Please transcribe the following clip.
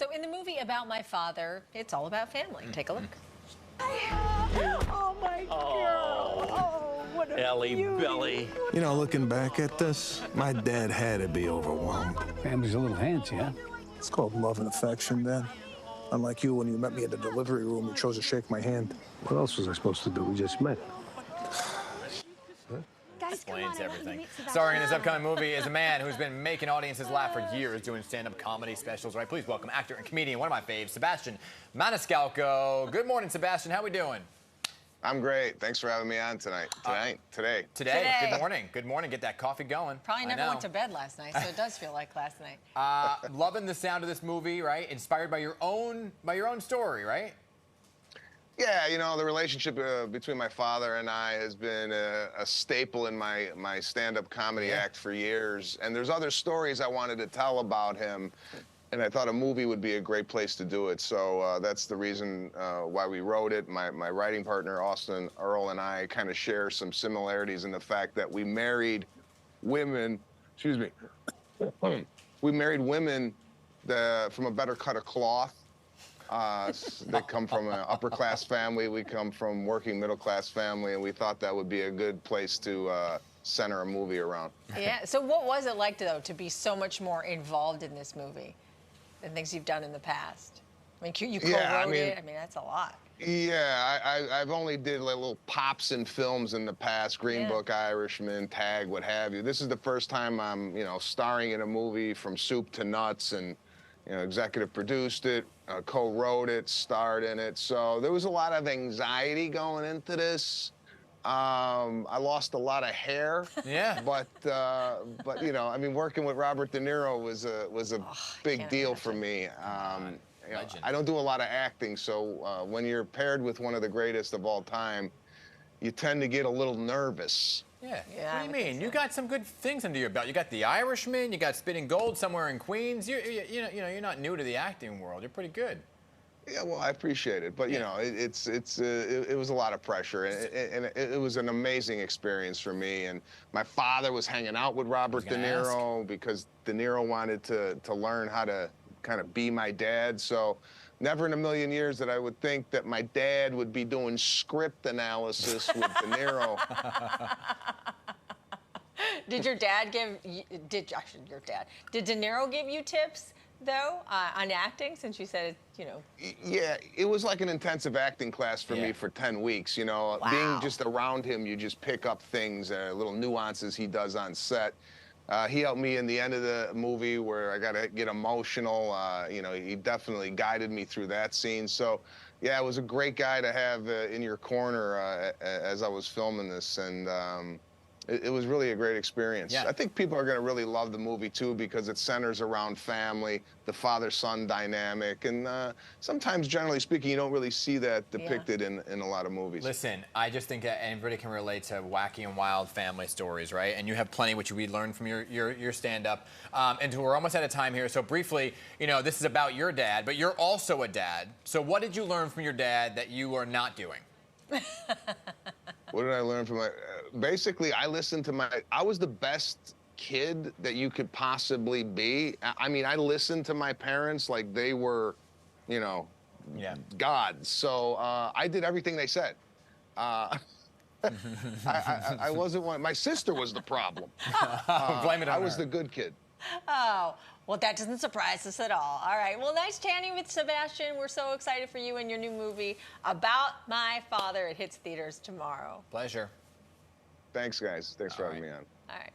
So in the movie About My Father, it's all about family. Take a look. Oh, my girl. Oh, what a Ellie beauty. Belly. You know, looking back at this, my dad had to be overwhelmed. Family's a little handsy, huh? It's called love and affection, Dad. Unlike you, when you met me in the delivery room, you chose to shake my hand. What else was I supposed to do? We just met. Guys, come on, Explains I want you to everything. meet Sebastian. Starring in this upcoming movie is a man who's been making audiences laugh for years doing stand-up comedy specials, right? Please welcome actor and comedian, one of my faves, Sebastian Maniscalco. Good morning, Sebastian. How we doing? I'm great. Thanks for having me on today. Today. Good morning. Good morning. Get that coffee going. Probably I never know. went to bed last night, so it does feel like last night. Loving the sound of this movie, right? Inspired by your own story, right? Yeah, you know, the relationship between my father and I has been a staple in my stand-up comedy act for years. And there's other stories I wanted to tell about him, and I thought a movie would be a great place to do it. So that's the reason why we wrote it. My writing partner, Austin Earl, and I kind of share some similarities in the fact that we married women, we married women from a better cut of cloth. They come from an upper-class family. We come from working middle-class family, and we thought that would be a good place to center a movie around. Yeah. So what was it like, though, to be so much more involved in this movie than things you've done in the past? I mean, you co-wrote it. I mean, that's a lot. Yeah, I've only did like little pops in films in the past, Green Book, Irishman, Tag, what have you. This is the first time I'm, you know, starring in a movie from soup to nuts, and you know, executive produced it, co-wrote it, starred in it. So there was a lot of anxiety going into this. I lost a lot of hair. Yeah. But you know, I mean, working with Robert De Niro was a big deal for me. You know, I don't do a lot of acting, so when you're paired with one of the greatest of all time, you tend to get a little nervous. Yeah. Yeah, What do you mean? You got some good things under your belt. You got The Irishman. You got Spitting Gold somewhere in Queens. You're not new to the acting world. You're pretty good. Yeah, well, I appreciate it, but you know, it was a lot of pressure, and it was an amazing experience for me. And my father was hanging out with Robert De Niro because De Niro wanted to learn how to kind of be my dad. So never in a million years that I would think that my dad would be doing script analysis with De Niro. Did your dad did De Niro give you tips, though, on acting, since you said, you know? Yeah, it was like an intensive acting class for me for 10 weeks, you know. Wow. Being just around him, you just pick up things, little nuances he does on set. He helped me in the end of the movie where I got to get emotional. You know, he definitely guided me through that scene. So, yeah, it was a great guy to have in your corner as I was filming this, and it was really a great experience. Yeah. I think people are going to really love the movie, too, because it centers around family, the father-son dynamic, and sometimes, generally speaking, you don't really see that depicted in a lot of movies. Listen, I just think that everybody can relate to wacky and wild family stories, right? And you have plenty which we learned from your stand-up. And we're almost out of time here, so briefly, you know, this is about your dad, but you're also a dad. So what did you learn from your dad that you are not doing? What did I learn from my... basically, I listened to I was the best kid that you could possibly be. I mean, I listened to my parents like they were, you know, gods. So I did everything they said. I wasn't one... My sister was the problem. Blame it on I was her. the good kid. Oh, well, that doesn't surprise us at all. All right. Well, nice chatting with Sebastian. We're so excited for you and your new movie, About My Father. It hits theaters tomorrow. Pleasure. Thanks, guys. Thanks for having me on. All right.